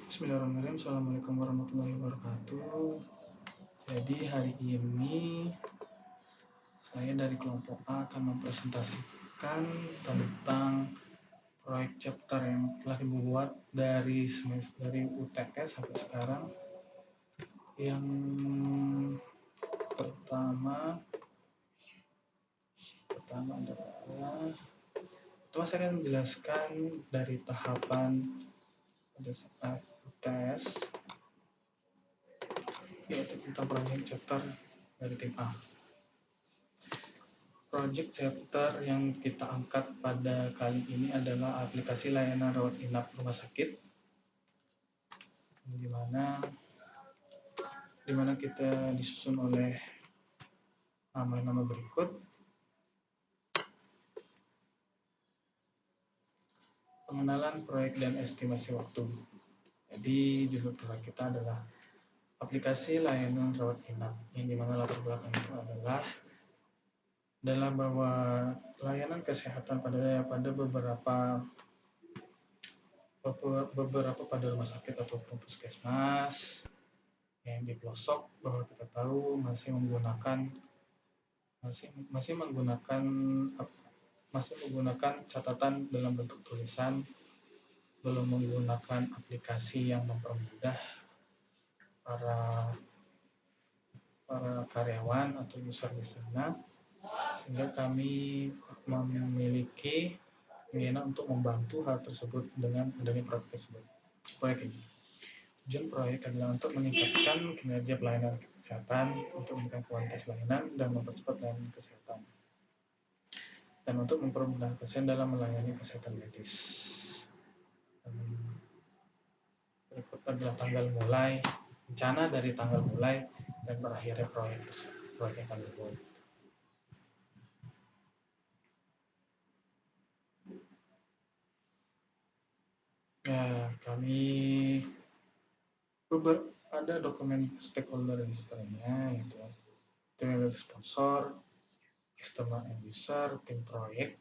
Bismillahirrahmanirrahim. Assalamualaikum warahmatullahi wabarakatuh. Jadi hari ini saya dari kelompok A akan mempresentasikan tentang proyek chapter yang telah dibuat dari UTS sampai sekarang. Yang pertama adalah saya akan menjelaskan dari tahapan pada saat UTS, yaitu tentang proyek chapter dari tim A. Project chapter yang kita angkat pada kali ini adalah aplikasi layanan rawat inap rumah sakit, di mana kita disusun oleh nama-nama berikut. Pengenalan proyek dan estimasi waktu. Jadi judul proyek kita adalah aplikasi layanan rawat inap, yang dimana latar belakang itu adalah bahwa layanan kesehatan pada beberapa pada rumah sakit ataupun puskesmas yang di pelosok, bahwa kita tahu masih menggunakan catatan dalam bentuk tulisan, belum menggunakan aplikasi yang mempermudah para karyawan atau user di sana, sehingga kami memiliki keinginan untuk membantu hal tersebut dengan adanya proyek ini. Tujuan proyek adalah untuk meningkatkan kinerja pelayanan kesehatan, untuk meningkatkan kualitas layanan dan mempercepat layanan kesehatan, dan untuk mempermudah pasien dalam melayani kesehatan medis. Berikut adalah rencana dari tanggal mulai dan berakhirnya proyek yang kami buat. Ya, kami ada dokumen stakeholder registernya, yaitu tim dari sponsor, customer and user, tim proyek.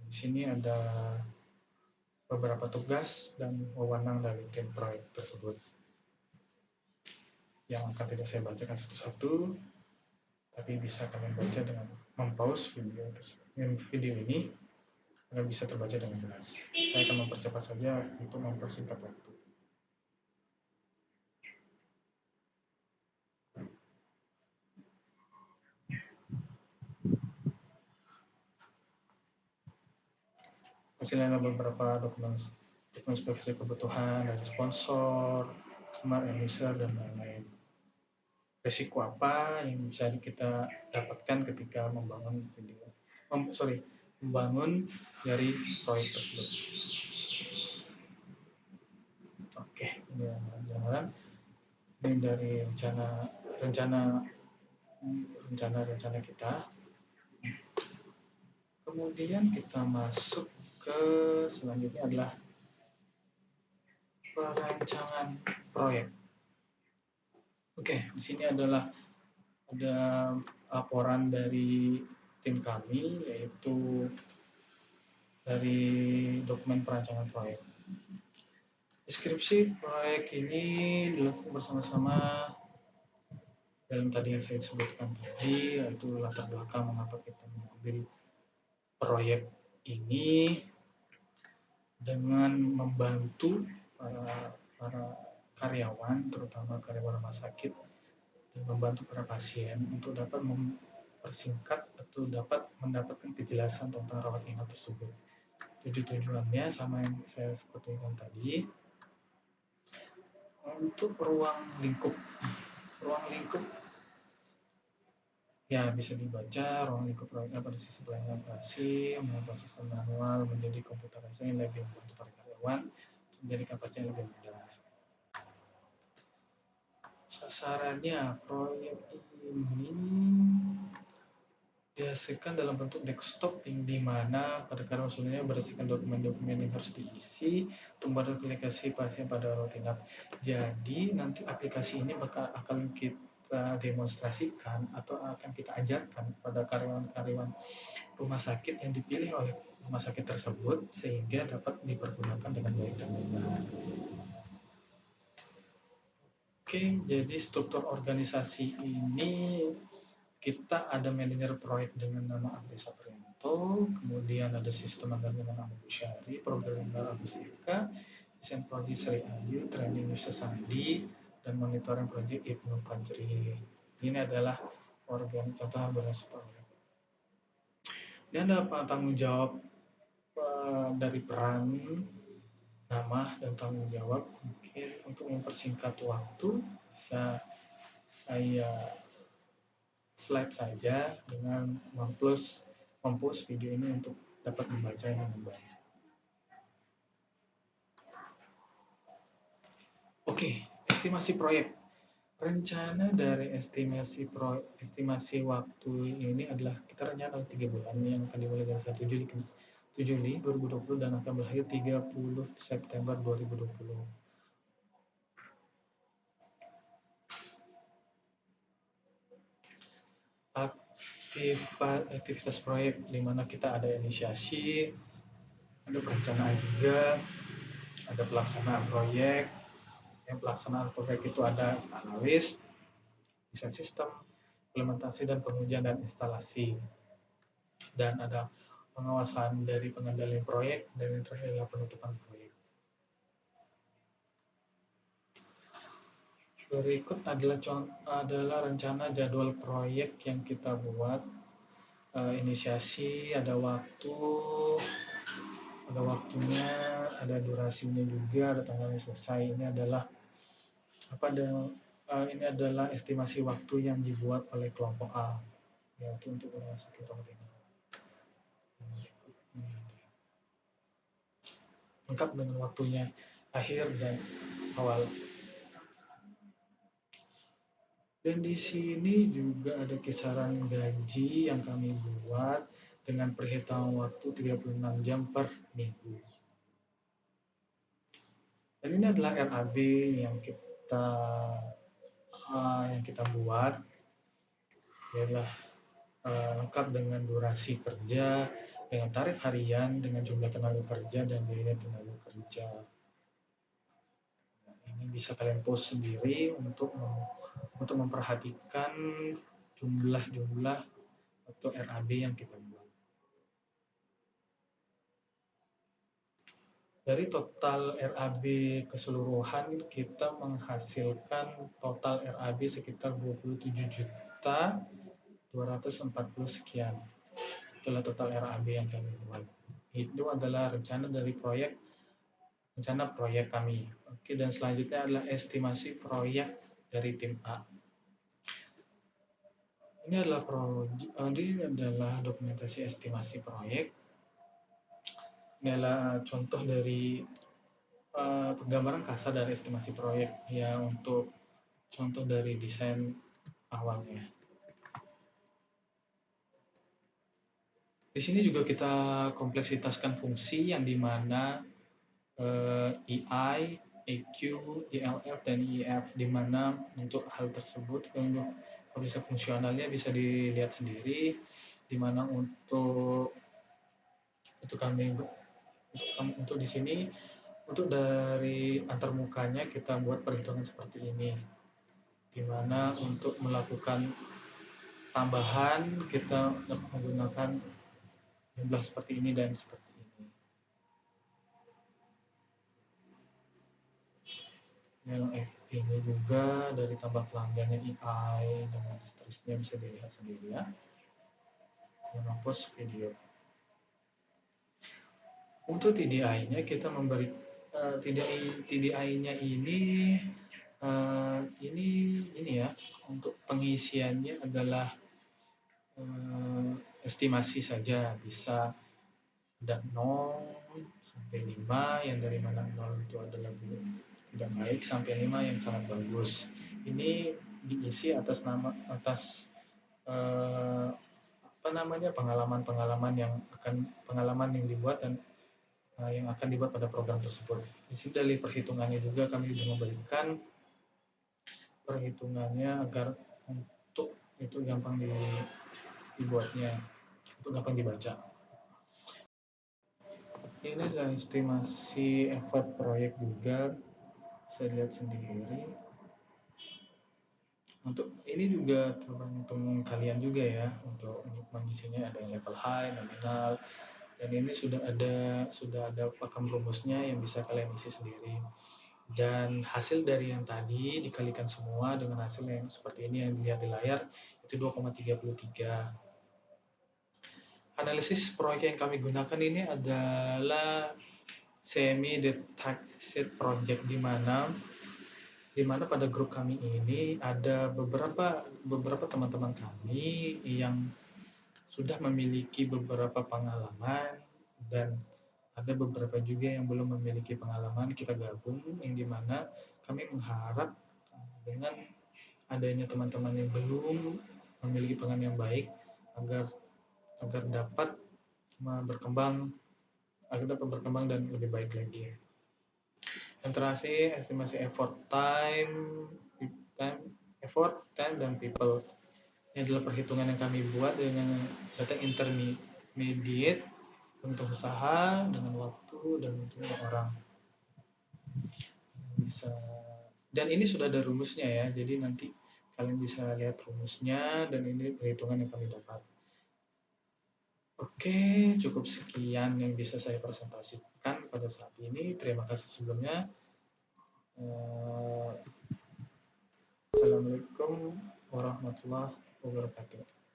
Di sini ada beberapa tugas dan wewenang dari tim proyek tersebut, yang akan tidak saya bacakan satu-satu, tapi bisa kalian baca dengan mempause video ini agar bisa terbaca dengan jelas. Saya akan mempercepat saja untuk mempersingkat waktu. Hasilnya ada beberapa dokumen spesifikasi kebutuhan dari sponsor, customer and user, dan lain-lain. Risiko apa yang bisa kita dapatkan ketika membangun dari proyek tersebut. Oke, ini dari rencana kita. Kemudian kita masuk ke selanjutnya adalah perancangan proyek. Oke, di sini ada laporan dari tim kami, yaitu dari dokumen perancangan proyek. Deskripsi proyek ini dilakukan bersama-sama dalam tadi yang saya sebutkan tadi, yaitu latar belakang mengapa kita mengambil proyek ini dengan membantu para karyawan, terutama karyawan rumah sakit, dan membantu para pasien untuk dapat mempersingkat atau dapat mendapatkan kejelasan tentang rawat inap tersebut. Tujuannya sama yang saya sebutkan tadi. Untuk ruang lingkup ya bisa dibaca. Ruang lingkup proyeknya pada sisi pelayanan operasi, mengubah sistem manual menjadi komputerisasi yang lebih membantu para karyawan, menjadikan pasien lebih mudah. Sasarannya, proyek ini dihasilkan dalam bentuk desktop, yang dimana pada karyawan berdasarkan dokumen-dokumen yang harus diisi untuk aplikasi pasien pada rawat inap. Jadi nanti aplikasi ini akan kita kita demonstrasikan atau akan kita ajarkan pada karyawan-karyawan rumah sakit yang dipilih oleh rumah sakit tersebut sehingga dapat dipergunakan dengan baik dan benar. Oke, jadi struktur organisasi ini kita ada manajer proyek dengan nama Abdi Saprianto, kemudian ada sistem anggaran dengan Abu Syari, programmer Agus Eka, desain prodi Sri Ayu, training Yusuf Sandi, dan monitoring proyek Ibnu Fajri. Ini adalah contoh organisasi proyek. Ini ada tanggung jawab dari peran, nama, dan tanggung jawab. Mungkin untuk mempersingkat waktu, bisa saya slide saja dengan mempost video ini untuk dapat membacanya dengan baik. Oke, estimasi proyek. Rencana dari estimasi waktu ini adalah kita rencana 3 bulan yang akan dimulai dari 1 Juli 2020 dan akan berakhir 30 September 2020. Aktivitas proyek di mana kita ada inisiasi, ada perencanaan juga, ada pelaksanaan proyek. Yang pelaksanaan proyek itu ada analis, desain sistem, implementasi dan pengujian dan instalasi. Dan ada pengawasan dari pengendalian proyek dan yang terakhir adalah penutupan proyek. Berikut adalah rencana jadwal proyek yang kita buat. Inisiasi, ada waktunya, ada durasinya juga, ada tanggalnya selesai. Ini adalah ini adalah estimasi waktu yang dibuat oleh kelompok A, yaitu untuk rumah sakit rawat inap. Lengkap dengan waktunya, akhir dan awal. Dan di sini juga ada kisaran gaji yang kami buat dengan perhitungan waktu 36 jam per minggu. Dan ini adalah RAB yang kita buat. Ini adalah lengkap dengan durasi kerja, dengan tarif harian, dengan jumlah tenaga kerja dan biaya tenaga kerja. Ini bisa kalian post sendiri untuk memperhatikan jumlah atau RAB yang kita buat. Dari total RAB keseluruhan kita menghasilkan total RAB sekitar 27.240 sekian. Itulah total RAB yang kami buat. Itu adalah rencana proyek kami. Oke, dan selanjutnya adalah estimasi proyek dari tim A. Ini adalah dokumentasi estimasi proyek. Ini adalah contoh dari penggambaran kasar dari estimasi proyek ya, untuk contoh dari desain awalnya. Di sini juga kita kompleksitaskan fungsi yang dimana EI, EQ, ELF, dan EF, di mana untuk hal tersebut untuk kondisi fungsionalnya bisa dilihat sendiri, di mana untuk di sini untuk dari antarmukanya kita buat perhitungan seperti ini, di mana untuk melakukan tambahan kita menggunakan jumlah seperti ini dan seperti ini. Yang FP-nya juga dari tambah pelanggannya EI dan seterusnya bisa dilihat sendiri ya. Jangan post video. Untuk TDI-nya kita memberi TDI-nya ini ya, untuk pengisiannya adalah estimasi saja, bisa ada 0 sampai 5, yang dari mana 0 itu adalah tidak baik sampai 5 yang sangat bagus. Ini diisi atas pengalaman yang dibuat dan yang akan dibuat pada program tersebut. Di sini dari perhitungannya juga kami sudah memberikan perhitungannya agar untuk itu gampang dibuatnya, itu gampang dibaca. Ini adalah estimasi effort proyek juga, bisa dilihat sendiri. Untuk ini juga tergantung kalian juga ya, untuk mengisinya ada yang level high, nominal, dan ini sudah ada pakem rumusnya yang bisa kalian isi sendiri. Dan hasil dari yang tadi dikalikan semua dengan hasil yang seperti ini yang dilihat di layar, itu 2,33. Analisis proyek yang kami gunakan ini adalah semi detached project, di mana pada grup kami ini ada beberapa teman-teman kami yang sudah memiliki beberapa pengalaman, dan ada beberapa juga yang belum memiliki pengalaman. Kita gabung, yang dimana kami mengharap dengan adanya teman-teman yang belum memiliki pengalaman yang baik, agar agar dapat berkembang dan lebih baik lagi. Yang terakhir, estimasi effort, time, dan people. Ini adalah perhitungan yang kami buat dengan data intermediate untuk usaha, dengan waktu, dan untuk orang. Bisa. Dan ini sudah ada rumusnya ya, jadi nanti kalian bisa lihat rumusnya, dan ini perhitungan yang kami dapat. Oke, cukup sekian yang bisa saya presentasikan pada saat ini. Terima kasih sebelumnya. Assalamualaikum warahmatullahi wabarakatuh.